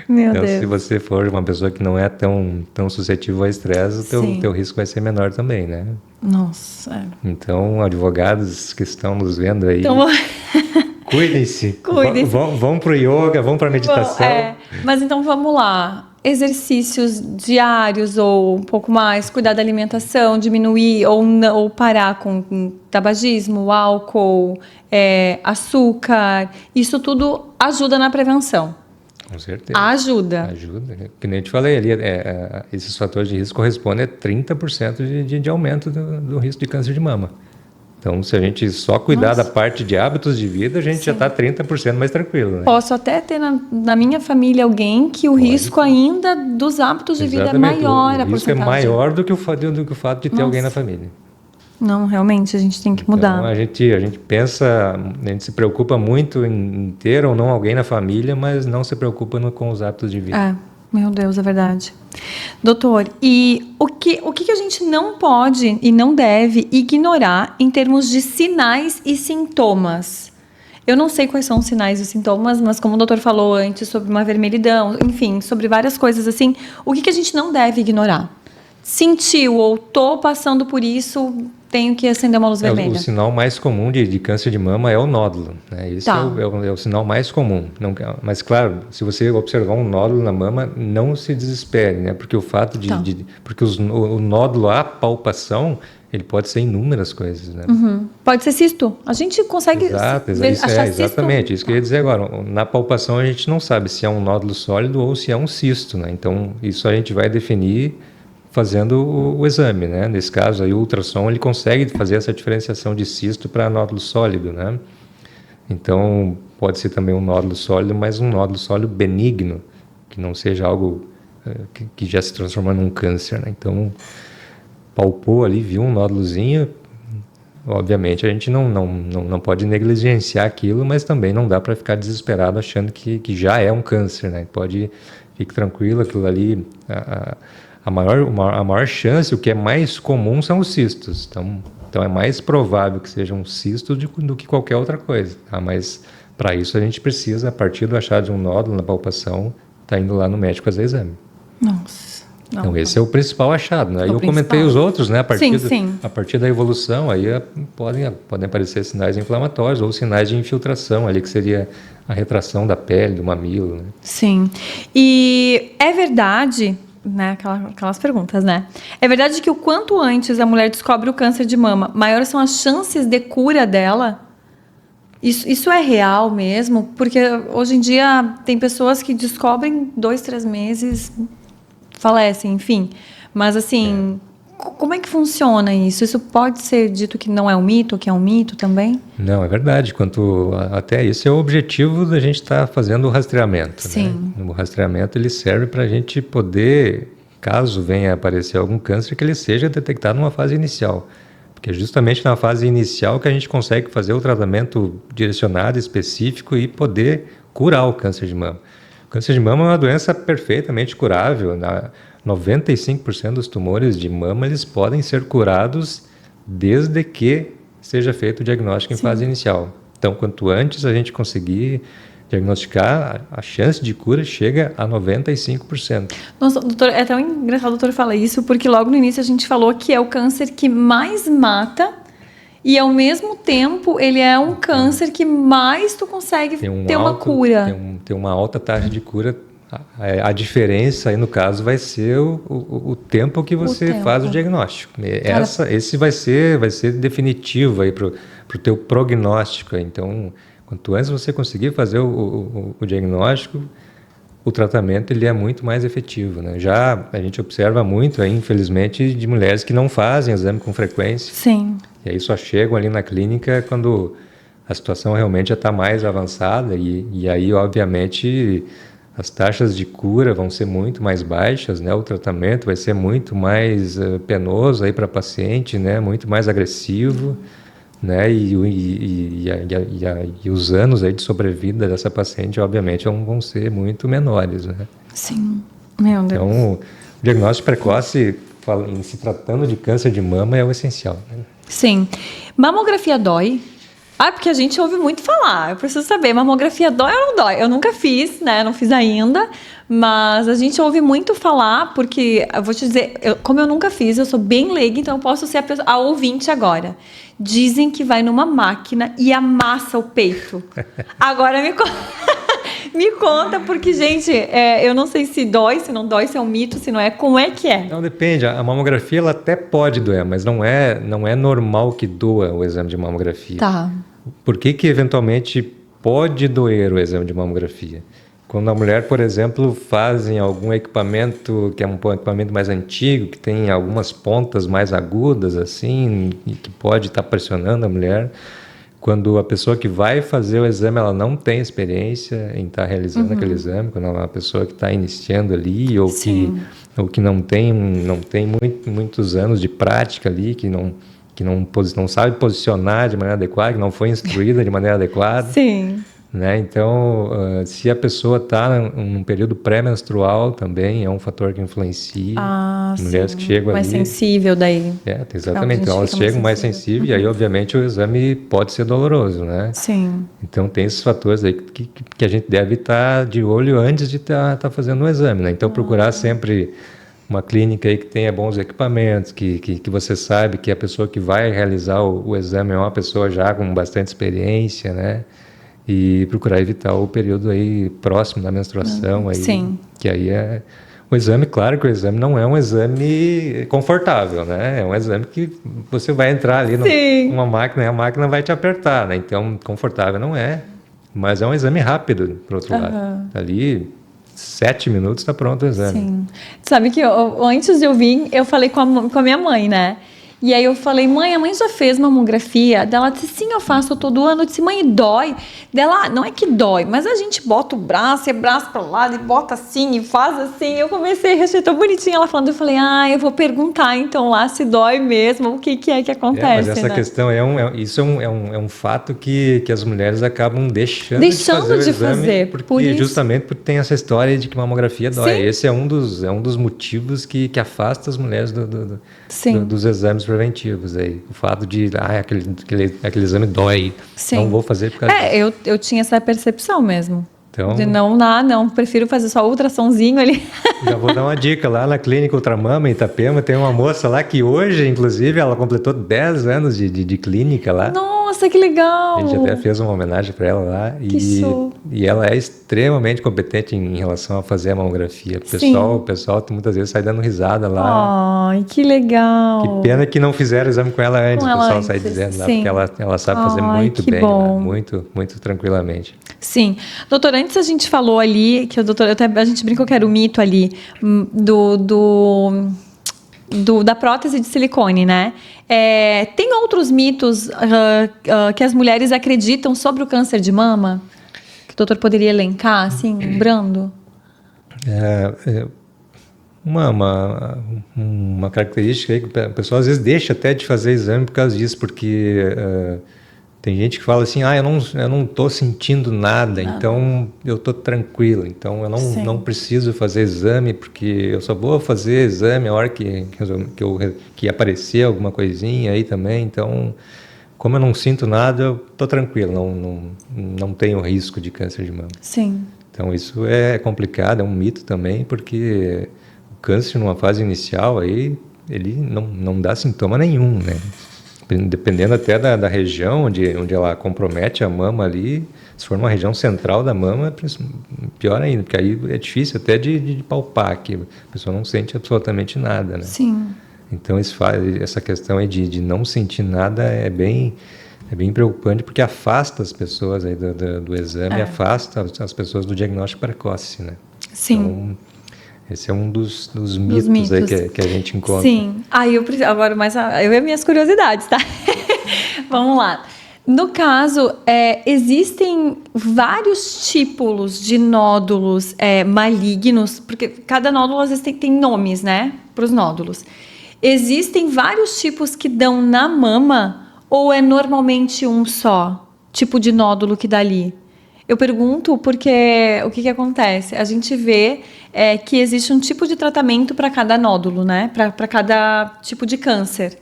Meu Deus. Se você for uma pessoa que não é tão suscetível ao estresse, o teu risco vai ser menor também, né? Nossa. Então, advogados que estão nos vendo aí, cuidem-se. Vão para o yoga, vão para a meditação. Mas então vamos lá. Exercícios diários ou um pouco mais, cuidar da alimentação, diminuir ou parar com tabagismo, álcool, açúcar. Isso tudo ajuda na prevenção. Com certeza. Ajuda. Que nem eu te falei ali, esses fatores de risco correspondem a 30% de aumento do risco de câncer de mama. Então, se a gente só cuidar da parte de hábitos de vida, a gente já está 30% mais tranquilo. Né? Posso até ter na minha família alguém que o risco ainda dos hábitos de vida é maior. O risco é maior do que o fato de ter alguém na família. Não, realmente, a gente tem que mudar. Então, a gente pensa, a gente se preocupa muito em ter ou não alguém na família, mas não se preocupa com os hábitos de vida. Meu Deus, é verdade. Doutor, e o que a gente não pode e não deve ignorar em termos de sinais e sintomas? Eu não sei quais são os sinais e sintomas, mas como o doutor falou antes sobre uma vermelhidão, enfim, sobre várias coisas assim, o que a gente não deve ignorar? Sentiu ou tô passando por isso, tenho que acender uma luz vermelha. O sinal mais comum de câncer de mama é o nódulo. Né? Esse é o sinal mais comum. Mas, claro, se você observar um nódulo na mama, não se desespere, né? Porque o fato porque o nódulo, a palpação, ele pode ser inúmeras coisas. Né? Pode ser cisto. A gente consegue achar exatamente. Isso que eu ia dizer agora. Na palpação, a gente não sabe se é um nódulo sólido ou se é um cisto. Né? Então, isso a gente vai definir fazendo o exame, né? Nesse caso, aí, o ultrassom ele consegue fazer essa diferenciação de cisto para nódulo sólido, né? Então, pode ser também um nódulo sólido, mas um nódulo sólido benigno, que não seja algo que já se transforma num câncer, né? Então, palpou ali, viu um nódulozinho, obviamente a gente não pode negligenciar aquilo, mas também não dá para ficar desesperado achando que já é um câncer, né? Fique tranquilo, aquilo ali... A maior chance, o que é mais comum são os cistos. Então é mais provável que seja um cisto do que qualquer outra coisa. Tá? Mas para isso a gente precisa, a partir do achado de um nódulo na palpação, tá indo lá no médico fazer exame. Nossa. Então esse é o principal achado. Né? Aí eu comentei os outros, né? A partir da evolução, aí podem aparecer sinais inflamatórios ou sinais de infiltração, ali que seria a retração da pele, do mamilo. Né? Sim. E é verdade né, aquelas perguntas, né? É verdade que o quanto antes a mulher descobre o câncer de mama, maiores são as chances de cura dela? Isso é real mesmo? Porque hoje em dia tem pessoas que descobrem 2, 3 meses, falecem, enfim. Mas assim, como é que funciona isso? Isso pode ser dito que não é um mito, que é um mito também? Não, é verdade. Até isso é o objetivo da gente estar fazendo o rastreamento. Sim. Né? O rastreamento ele serve para a gente poder, caso venha a aparecer algum câncer, que ele seja detectado numa fase inicial. Porque é justamente na fase inicial que a gente consegue fazer o tratamento direcionado, específico e poder curar o câncer de mama. O câncer de mama é uma doença perfeitamente curável. 95% dos tumores de mama eles podem ser curados desde que seja feito o diagnóstico em fase inicial. Então, quanto antes a gente conseguir diagnosticar, a chance de cura chega a 95%. Nossa, doutor, é tão engraçado o doutor falar isso, porque logo no início a gente falou que é o câncer que mais mata e, ao mesmo tempo, ele é um câncer que mais tu consegue ter uma cura. Tem uma alta taxa de cura. A diferença aí, no caso, vai ser o tempo que você faz o diagnóstico. Esse vai ser definitivo aí para o teu prognóstico. Então, quanto antes você conseguir fazer o diagnóstico, o tratamento ele é muito mais efetivo, né? Já a gente observa muito, aí, infelizmente, de mulheres que não fazem exame com frequência. Sim. E aí só chegam ali na clínica quando a situação realmente já está mais avançada e aí, obviamente, as taxas de cura vão ser muito mais baixas, né? O tratamento vai ser muito mais penoso aí para a paciente, né? Muito mais agressivo. Né? E os anos aí de sobrevida dessa paciente, obviamente, vão ser muito menores. Né? Sim, meu Deus. Então, o diagnóstico precoce, em se tratando de câncer de mama, é o essencial. Né? Sim. Mamografia dói? Porque a gente ouve muito falar. Eu preciso saber, mamografia dói ou não dói? Eu nunca fiz, né? Não fiz ainda. Mas a gente ouve muito falar, porque, eu vou te dizer, como eu nunca fiz, eu sou bem leiga, então eu posso ser a ouvinte agora. Dizem que vai numa máquina e amassa o peito. Agora me conta, porque, gente, eu não sei se dói, se não dói, se é um mito, se não é. Como é que é? Não, depende. A mamografia ela até pode doer, mas não é normal que doa o exame de mamografia. Tá. Por que eventualmente pode doer o exame de mamografia? Quando a mulher, por exemplo, fazem algum equipamento que é um equipamento mais antigo, que tem algumas pontas mais agudas, assim, e que pode estar pressionando a mulher, quando a pessoa que vai fazer o exame, ela não tem experiência em estar realizando aquele exame, quando ela é uma pessoa que está iniciando ali, ou que não tem muitos anos de prática ali, que não sabe posicionar de maneira adequada, que não foi instruída de maneira adequada. Sim. Né? Então, se a pessoa está num período pré-menstrual também, é um fator que influencia. Mulheres que chegam mais ali... Mais sensível daí. Exatamente. Então, elas chegam mais sensíveis e aí, obviamente, o exame pode ser doloroso, né? Sim. Então, tem esses fatores aí que a gente deve estar de olho antes de estar fazendo o exame, né? Então, procurar sempre uma clínica aí que tenha bons equipamentos, que você sabe que a pessoa que vai realizar o exame é uma pessoa já com bastante experiência, né? E procurar evitar o período aí próximo da menstruação. Aí, sim. Que aí é... O exame, claro que o exame não é um exame confortável, né? É um exame que você vai entrar ali numa máquina e a máquina vai te apertar, né? Então, confortável não é, mas é um exame rápido, por outro lado. Ali, 7 minutos está pronto o exame. Sim. Sabe que antes de eu vir, eu falei com a minha mãe, né? E aí eu falei, mãe, a mãe já fez mamografia? Dela disse, sim, eu faço todo ano. Eu disse, mãe, dói? Dela, não é que dói, mas a gente bota o braço, é braço para lado, e bota assim, e faz assim. Eu comecei a achei tão bonitinha ela falando. Eu falei, eu vou perguntar então lá se dói mesmo, o que é que acontece, mas essa questão isso é um fato que as mulheres acabam deixando de fazer porque justamente porque tem essa história de que mamografia dói. Sim. Esse é um dos motivos que afasta as mulheres dos exames preventivos aí. O fato de aquele exame dói. Sim. Não vou fazer por causa disso. Eu tinha essa percepção mesmo. Então, de não, prefiro fazer só ultrassomzinho ali. Já vou dar uma dica, lá na Clínica Ultramama, em Itapema, tem uma moça lá que hoje, inclusive, ela completou 10 anos de clínica lá. Nossa, Nossa, que legal! A gente até fez uma homenagem para ela lá e ela é extremamente competente em relação a fazer a mamografia. O pessoal muitas vezes sai dando risada lá. Ai, que legal! Que pena que não fizeram exame com ela antes, o pessoal sai dizendo lá, porque ela sabe fazer muito bem, lá, muito, muito tranquilamente. Sim. Doutor, antes a gente falou ali, que a gente brincou que era o mito ali da prótese de silicone, né? Tem outros mitos que as mulheres acreditam sobre o câncer de mama? Que o doutor poderia elencar, assim, lembrando? Uma característica aí que o pessoal às vezes deixa até de fazer exame por causa disso, porque tem gente que fala assim, eu não estou sentindo nada, então eu estou tranquilo, então eu não preciso fazer exame, porque eu só vou fazer exame a hora que aparecer alguma coisinha aí também, então como eu não sinto nada, eu estou tranquilo, não tenho risco de câncer de mama. Sim. Então isso é complicado, é um mito também, porque o câncer numa fase inicial aí, ele não dá sintoma nenhum, né? Dependendo até da região onde ela compromete a mama ali, se for uma região central da mama, pior ainda, porque aí é difícil até de palpar, que a pessoa não sente absolutamente nada, né? Sim. Então essa questão aí de não sentir nada é bem preocupante, porque afasta as pessoas aí do exame, afasta as pessoas do diagnóstico precoce, né? Sim. Então, esse é um dos mitos aí que a gente encontra. Sim. Agora, eu e minhas curiosidades, tá? Vamos lá. No caso, existem vários tipos de nódulos malignos, porque cada nódulo às vezes tem nomes, né? Para os nódulos. Existem vários tipos que dão na mama ou é normalmente um só tipo de nódulo que dá ali? Eu pergunto porque o que acontece? A gente vê que existe um tipo de tratamento para cada nódulo, né? Para cada tipo de câncer.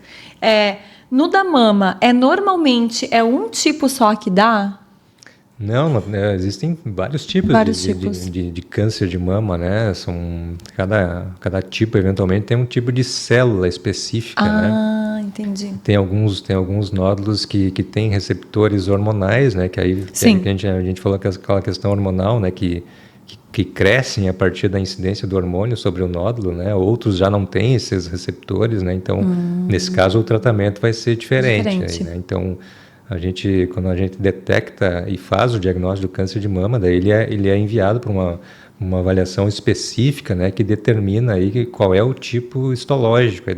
No da mama, normalmente um tipo só que dá? Não, existem vários tipos de câncer de mama, né? Cada tipo, eventualmente, tem um tipo de célula específica, né? Ah, entendi. Tem alguns nódulos que têm receptores hormonais, né? Que aí a gente falou que aquela questão hormonal, né? Que crescem a partir da incidência do hormônio sobre o nódulo, né? Outros já não têm esses receptores, né? Então, nesse caso, o tratamento vai ser diferente. Aí, né? Então, quando a gente detecta e faz o diagnóstico do câncer de mama, daí ele é enviado para uma avaliação específica, né? Que determina aí qual é o tipo histológico aí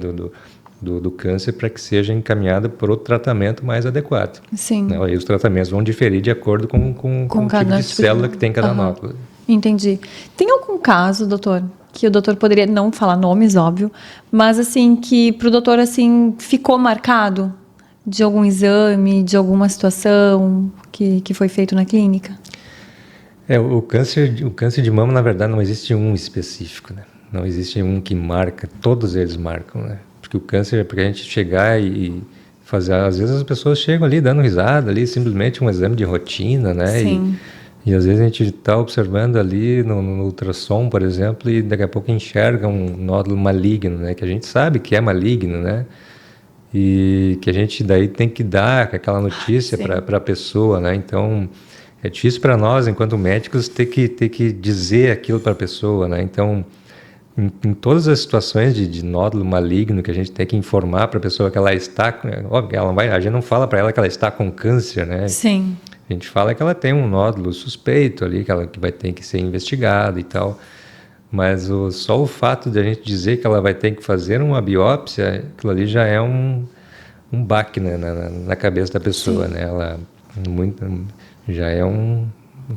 do câncer para que seja encaminhado por outro tratamento mais adequado. Sim. Né? Aí os tratamentos vão diferir de acordo com o tipo de célula que tem em cada nódulo. Entendi. Tem algum caso, doutor, que o doutor poderia não falar nomes, óbvio, mas assim, que para o doutor assim, ficou marcado de algum exame, de alguma situação que foi feito na clínica? O câncer de mama, na verdade, não existe um específico, né? Não existe um que marca, todos eles marcam, né? Porque o câncer é para a gente chegar e fazer... Às vezes as pessoas chegam ali dando risada, ali simplesmente um exame de rotina, né? Sim. E às vezes a gente está observando ali no ultrassom, por exemplo, e daqui a pouco enxerga um nódulo maligno, né? Que a gente sabe que é maligno, né? E que a gente daí tem que dar aquela notícia para a pessoa, né? Então, é difícil para nós, enquanto médicos, ter que dizer aquilo para a pessoa, né? Então, em todas as situações de nódulo maligno que a gente tem que informar para a pessoa que ela está... Óbvio, a gente não fala para ela que ela está com câncer, né? Sim. A gente fala que ela tem um nódulo suspeito ali, que vai ter que ser investigado e tal. Mas só o fato de a gente dizer que ela vai ter que fazer uma biópsia, aquilo ali já é um baque, né, na cabeça da pessoa, né? Ela já é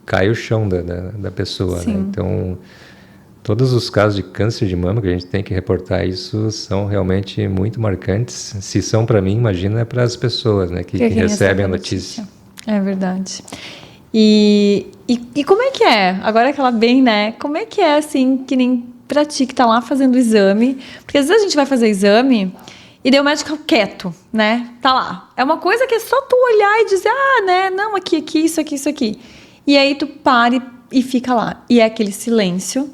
cai o chão da pessoa, né? Então, todos os casos de câncer de mama que a gente tem que reportar isso são realmente muito marcantes. Se são para mim, imagina para as pessoas, né, que recebem a notícia. É verdade. E como é que é? Agora aquela bem, né? Como é que é, assim, que nem pra ti que tá lá fazendo o exame? Porque às vezes a gente vai fazer exame e daí o médico quieto, né? Tá lá. É uma coisa que é só tu olhar e dizer, né? Não, aqui, isso aqui. E aí tu para e fica lá. E é aquele silêncio.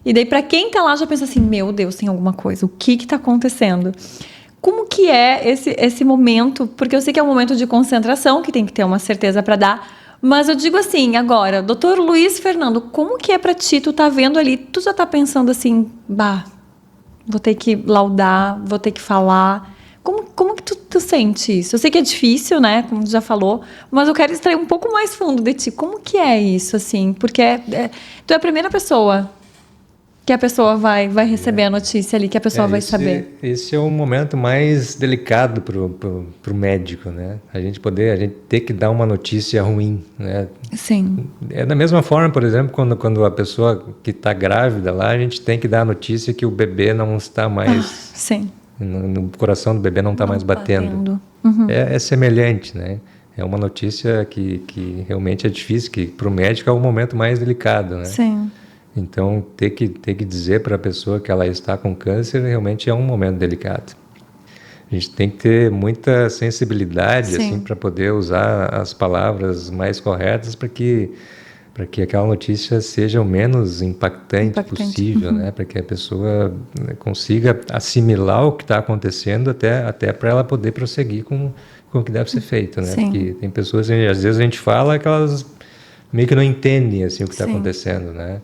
E daí pra quem tá lá já pensa assim, meu Deus, tem alguma coisa. O que tá acontecendo? Como que é esse momento? Porque eu sei que é um momento de concentração, que tem que ter uma certeza para dar, mas eu digo assim, agora, doutor Luiz Fernando, como que é para ti? Tu tá vendo ali, tu já tá pensando assim, vou ter que laudar, vou ter que falar. Como que tu sente isso? Eu sei que é difícil, né? Como tu já falou, mas eu quero extrair um pouco mais fundo de ti. Como que é isso, assim? Porque tu é a primeira pessoa que a pessoa vai receber a notícia ali, que a pessoa vai saber. Esse é o momento mais delicado pro médico, né? A gente ter que dar uma notícia ruim, né? Sim. É da mesma forma, por exemplo, quando a pessoa que está grávida lá, a gente tem que dar a notícia que o bebê não está mais... sim. No coração do bebê não está mais batendo. Uhum. É semelhante, né? É uma notícia que realmente é difícil, que para o médico é o momento mais delicado, né? Sim. Então, ter que dizer para a pessoa que ela está com câncer realmente é um momento delicado. A gente tem que ter muita sensibilidade assim, para poder usar as palavras mais corretas para que aquela notícia seja o menos impactante possível, né? Para que a pessoa consiga assimilar o que está acontecendo até para ela poder prosseguir com o que deve ser feito, né? Porque tem pessoas, às vezes a gente fala que elas meio que não entendem assim, o que está acontecendo, né?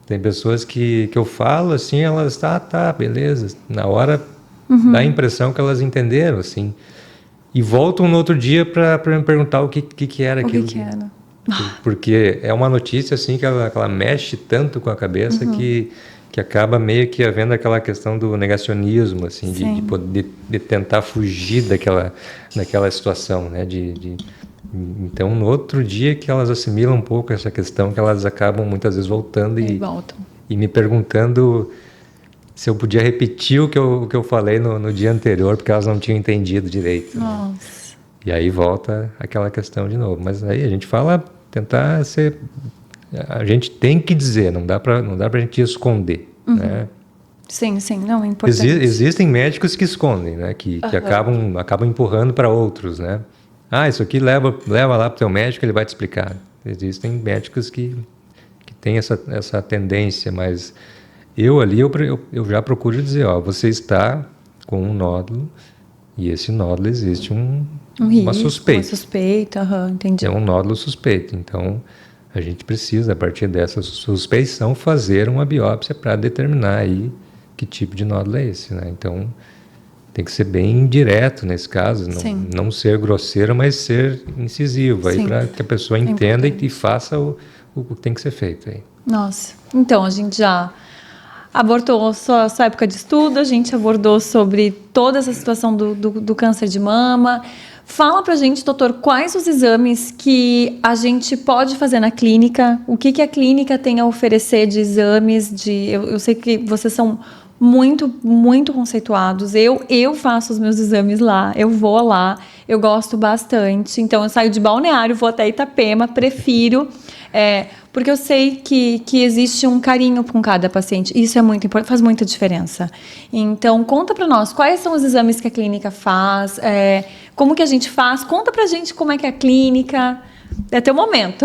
Tem pessoas que eu falo assim, elas, tá, beleza. Na hora dá a impressão que elas entenderam, assim. E voltam no outro dia para me perguntar o que era aquilo. O que era. Porque é uma notícia assim que ela mexe tanto com a cabeça que acaba meio que havendo aquela questão do negacionismo, assim, de poder de tentar fugir daquela situação, né? Então, no outro dia que elas assimilam um pouco essa questão, que elas acabam muitas vezes voltando e me perguntando se eu podia repetir o que eu falei no dia anterior, porque elas não tinham entendido direito. Nossa. Né? E aí volta aquela questão de novo. Mas aí a gente fala, tentar ser... A gente tem que dizer, não dá pra gente esconder, né? Sim, não, é importante. Existem médicos que escondem, né? Que acabam empurrando para outros, né? Isso aqui leva lá para o teu médico, ele vai te explicar. Existem médicos que têm essa tendência, mas eu já procuro dizer, você está com um nódulo e esse nódulo existe uma suspeita. Uma suspeita, entendi. É um nódulo suspeito, então a gente precisa, a partir dessa suspeição, fazer uma biópsia para determinar aí que tipo de nódulo é esse, né? Então, tem que ser bem direto nesse caso, não ser grosseiro, mas ser incisivo, aí para que a pessoa entenda e faça o que tem que ser feito aí. Nossa, então a gente já abordou sua época de estudo, a gente abordou sobre toda essa situação do câncer de mama. Fala pra gente, doutor, quais os exames que a gente pode fazer na clínica, o que a clínica tem a oferecer de exames, eu sei que vocês são muito, muito conceituados. Eu faço os meus exames lá, eu vou lá, eu gosto bastante. Então, eu saio de Balneário, vou até Itapema, prefiro, porque eu sei que existe um carinho com cada paciente. Isso é muito importante, faz muita diferença. Então, conta para nós, quais são os exames que a clínica faz, como que a gente faz, conta pra gente como é que é a clínica, é teu momento.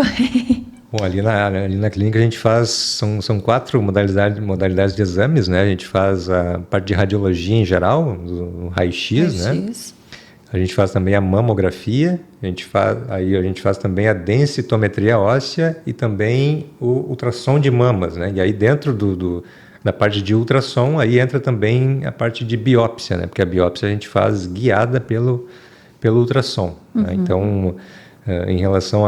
Bom, ali na clínica a gente faz, são 4 modalidades de exames, né? A gente faz a parte de radiologia em geral, o raio-x, né? A gente faz também a mamografia, a gente faz também a densitometria óssea e também o ultrassom de mamas, né? E aí dentro da parte de ultrassom, aí entra também a parte de biópsia, né? Porque a biópsia a gente faz guiada pelo ultrassom, né? Então, em relação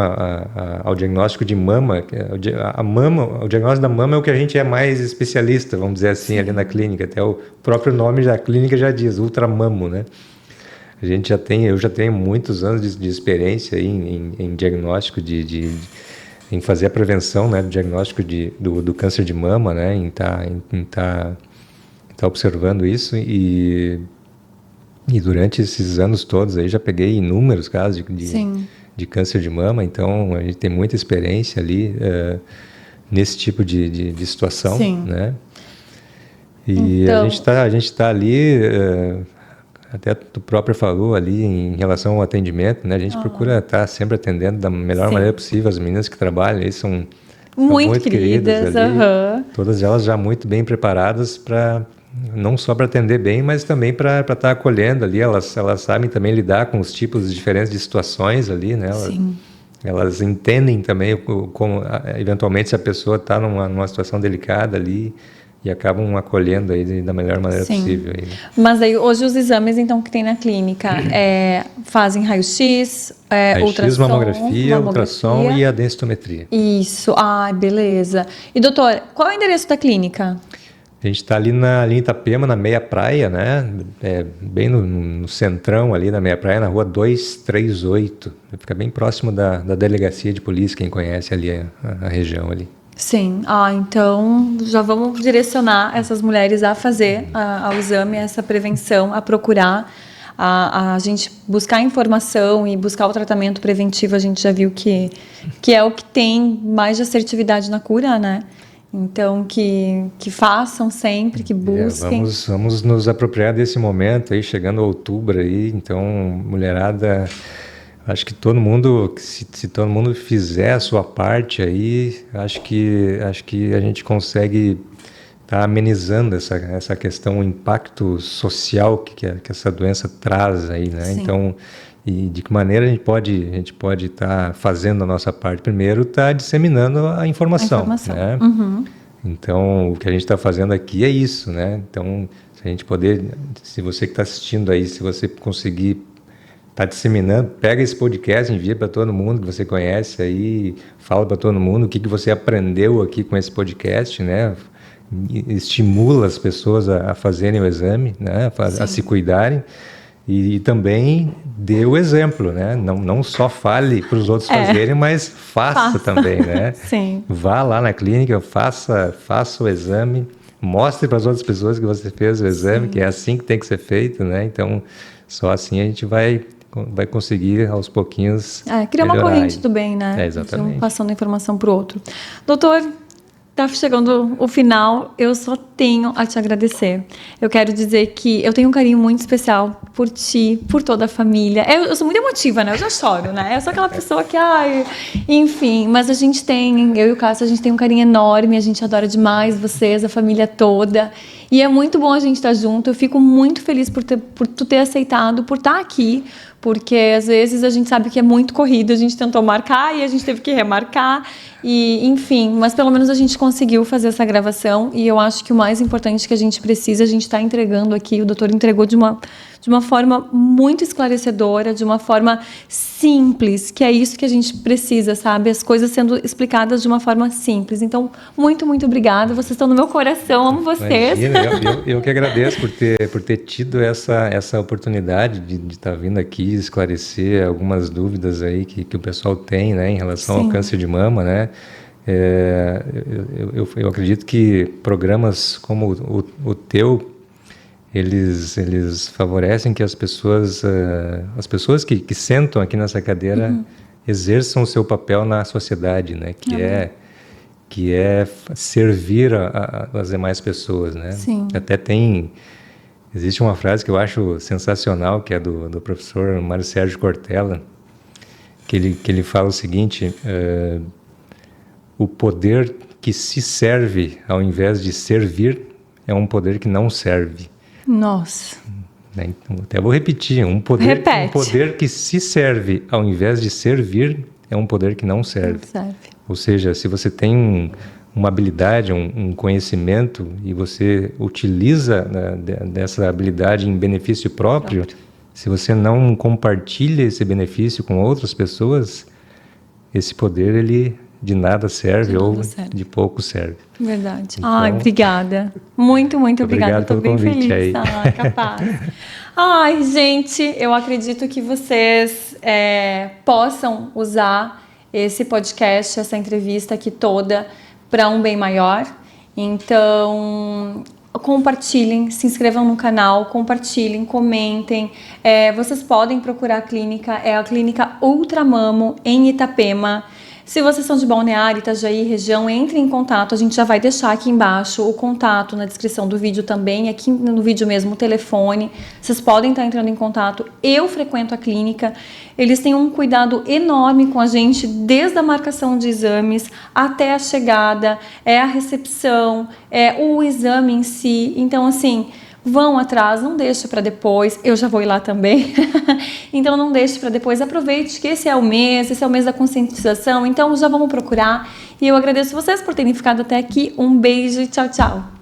ao diagnóstico de mama, o diagnóstico da mama é o que a gente é mais especialista, vamos dizer assim, ali na clínica. Até o próprio nome da clínica já diz, ultramamo, né? Eu já tenho muitos anos de experiência aí em diagnóstico em fazer a prevenção, né, do diagnóstico do câncer de mama, né, em tá observando isso e durante esses anos todos aí já peguei inúmeros casos de câncer de mama, então a gente tem muita experiência ali nesse tipo de situação, né? E então, a gente tá ali, até tu própria falou ali em relação ao atendimento, né? A gente procura estar sempre atendendo da melhor maneira possível. As meninas que trabalham aí são muito queridas ali, todas elas já muito bem preparadas para não só para atender bem, mas também para estar acolhendo ali. Elas sabem também lidar com os tipos diferentes de situações ali, né? Elas entendem também como, eventualmente, se a pessoa está numa situação delicada ali, e acabam acolhendo aí da melhor maneira possível. Aí, né? Mas aí, hoje os exames, então, que tem na clínica fazem raio-x, ultrassom, mamografia, ultrassom e a densitometria. Isso, beleza. E doutor, qual é o endereço da clínica? A gente está ali em Itapema, na Meia Praia, né? Bem no centrão ali da Meia Praia, na rua 238. Fica bem próximo da delegacia de polícia, quem conhece ali a região ali. Sim, então já vamos direcionar essas mulheres a fazer ao exame, essa prevenção, a procurar, a gente buscar informação e buscar o tratamento preventivo. A gente já viu que é o que tem mais de assertividade na cura, né? Então, que façam sempre, que busquem. Vamos nos apropriar desse momento aí, chegando outubro aí, então, mulherada... Acho que todo mundo, se todo mundo fizer a sua parte aí, acho que a gente consegue estar amenizando essa questão, o impacto social que essa doença traz aí, né? Sim. Então, e de que maneira a gente pode estar fazendo a nossa parte? Primeiro, estar disseminando a informação. Né? Uhum. Então, o que a gente está fazendo aqui é isso, né? Então, se a gente se você que está assistindo aí, se você conseguir tá disseminando, pega esse podcast, envia para todo mundo que você conhece aí, fala para todo mundo o que você aprendeu aqui com esse podcast, né? Estimula as pessoas a fazerem o exame, né? A se cuidarem e também dê o exemplo, né? Não só fale para os outros fazerem, mas faça também, né? Sim. Vá lá na clínica, faça o exame, mostre para as outras pessoas que você fez o exame, que é assim que tem que ser feito, né? Então, só assim a gente vai conseguir aos pouquinhos criar uma corrente do bem, né? Exatamente. Um passando informação para o outro. Doutor, está chegando o final, eu só tenho a te agradecer. Eu quero dizer que eu tenho um carinho muito especial por ti, por toda a família. Eu sou muito emotiva, né? Eu já choro, né? Eu sou aquela pessoa que, enfim, mas eu e o Cássio, a gente tem um carinho enorme, a gente adora demais vocês, a família toda. E é muito bom a gente estar junto. Eu fico muito feliz por tu ter aceitado, por estar aqui, porque às vezes a gente sabe que é muito corrido, a gente tentou marcar e a gente teve que remarcar, e enfim, mas pelo menos a gente conseguiu fazer essa gravação, e eu acho que o mais importante que a gente precisa, a gente está entregando aqui, o doutor entregou de uma forma muito esclarecedora, de uma forma simples, que é isso que a gente precisa, sabe? As coisas sendo explicadas de uma forma simples. Então, muito, muito obrigada. Vocês estão no meu coração, amo vocês. Imagina, eu que agradeço por ter tido essa oportunidade de estar vindo aqui esclarecer algumas dúvidas aí que o pessoal tem, né, em relação ao câncer de mama, né? Eu acredito que programas como o teu, eles favorecem que as pessoas que sentam aqui nessa cadeira exerçam o seu papel na sociedade, né? Que é servir as demais pessoas, né? Sim. Até existe uma frase que eu acho sensacional, que é do professor Mário Sérgio Cortella, que ele fala o seguinte: o poder que se serve ao invés de servir é um poder que não serve. Nossa. Então, até vou repetir: um poder que se serve ao invés de servir é um poder que não serve. Não serve. Ou seja, se você tem uma habilidade, um conhecimento, e você utiliza dessa habilidade em benefício próprio, se você não compartilha esse benefício com outras pessoas, esse poder, ele de nada serve de pouco serve. Verdade. Então, obrigada. Muito, muito obrigada. Estou bem feliz. Aí. Capaz. Gente, eu acredito que vocês possam usar esse podcast, essa entrevista aqui toda, para um bem maior. Então, compartilhem, se inscrevam no canal, compartilhem, comentem. Vocês podem procurar a clínica, é a clínica Ultramamo, em Itapema. Se vocês são de Balneário, Itajaí, região, entre em contato. A gente já vai deixar aqui embaixo o contato na descrição do vídeo também, aqui no vídeo mesmo, o telefone. Vocês podem estar entrando em contato. Eu frequento a clínica. Eles têm um cuidado enorme com a gente, desde a marcação de exames até a chegada, a recepção, o exame em si. Então, assim, vão atrás, não deixe para depois. Eu já vou ir lá também. Então, não deixe para depois. Aproveite que esse é o mês da conscientização. Então, já vamos procurar. E eu agradeço vocês por terem ficado até aqui. Um beijo e tchau, tchau.